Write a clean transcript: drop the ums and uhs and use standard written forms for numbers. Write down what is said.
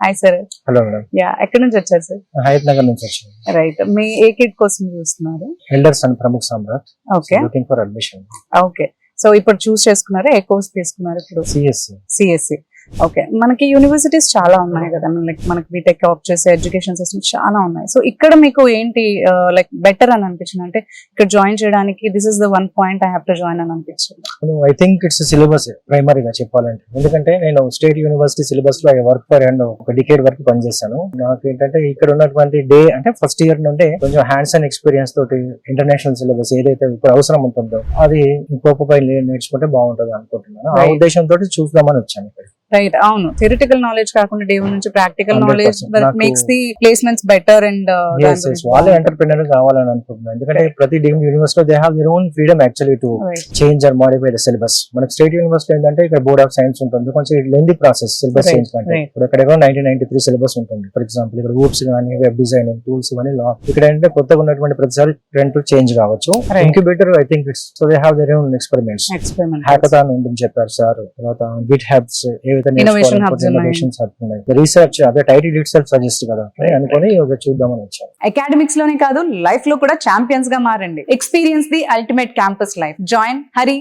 Hi sir. Hello madam, ఎక్కడి నుంచి వచ్చారు సార్? హయత్ నగర్ నుంచి వచ్చాను. రైట్, మీ ఏ కిడ్ కోసం చూస్తున్నారు? Elders and Pramukh Samrat. Okay looking for admission. Okay, so ఇప్పుడు చూస్ చేసుకున్నారా? ఏ కోర్స్ తీసుకున్నారు ఇప్పుడు? సిఎస్సి. సిఎస్సి. ఓకే, మనకి యూనివర్సిటీస్ చాలా ఉన్నాయి కదా, లైక్ మనకి బీటెక్ ఆప్ట్ చేసే ఎడ్యుకేషన్ సిస్టమ్ చాలా ఉన్నాయి. సో ఇక్కడ మీకు ఏంటి లైక్ బెటర్ అని అనిపించింది? అంటే ఇక్కడ జాయిన్ చేయడానికి this is the one point I have to join అని అనిపించింది. ఐ థింక్ ఇట్స్ సిలబస్ ప్రైమరీగా చెప్పాలంటే, ఎందుకంటే నేను స్టేట్ యూనివర్సిటీ సిలబస్ లో వర్క్ ఫర్ అండ్ ఒక డికేడ్ వరకు పనిచేశాను. నాకు ఏంటంటే ఇక్కడ ఉన్నటువంటి డే అంటే ఫస్ట్ ఇయర్ నుండే కొంచెం హ్యాండ్స్ అండ్ ఎక్స్పీరియన్స్ తోటి ఇంటర్నేషనల్ సిలబస్ ఏదైతే ఇప్పుడు అవసరం ఉంటుందో అది ఇంకొక పై నేర్చుకుంటే బాగుంటుంది అనుకుంటున్నాను. ఆ ఉద్దేశంతో చూద్దామని వచ్చాను ఇక్కడ. రైట్, అవును, థియరిటికల్ నాలెడ్జ్ కాకుండా డే వన్ నుంచి ప్రాక్టికల్ 100% నాలెడ్జ్ నాకు makes the placements better and వాళ్ళే ఎంటర్ప్రినర్ కావాలని అనుకుంటున్నాను. ఎందుకంటే ప్రతి deemed university they have their own freedom actually to change or modify the syllabus. మనకి స్టేట్ యూనివర్సిటీ ఏంటంటే ఇక్కడ బోర్డ్ ఆఫ్ సైన్స్ ఉంటుంది, కొంచెం లెంది ప్రాసెస్ సిలబస్ చేంజ్ కంటే. ఇప్పుడు ఇక్కడ 1993 సిలబస్ ఉంటుంది. ఫర్ ఎగ్జాంపుల్ ఇక్కడ ఊప్స్ కానీ వెబ్ డిజైనింగ్ టూల్స్ కానీ లా. ఇక్కడ ఏంటంటే కొత్తగా ఉన్నటువంటి ప్రతిసారి ట్రెండ్ చేంజ్ కావచ్చు. Incubator I think it's so they have their own experiments. Hackathon ఉంటుంది చెప్పారు సార్. తర్వాత గిట్ హబ్స్ ఏవైతే ఇన్నోవేషన్స్ ఉన్నాయి, రీసెర్చ్ అదే టైటిల్ ఇట్ సెల్ఫ్ సజెస్ట్ కదా అని అనుకొని చూద్దామని వచ్చాను. అకాడమిక్స్ లోనే కాదు, లైఫ్ లో కూడా ఛాంపియన్స్ గా మారండి. Experience the ultimate campus life. Join Hari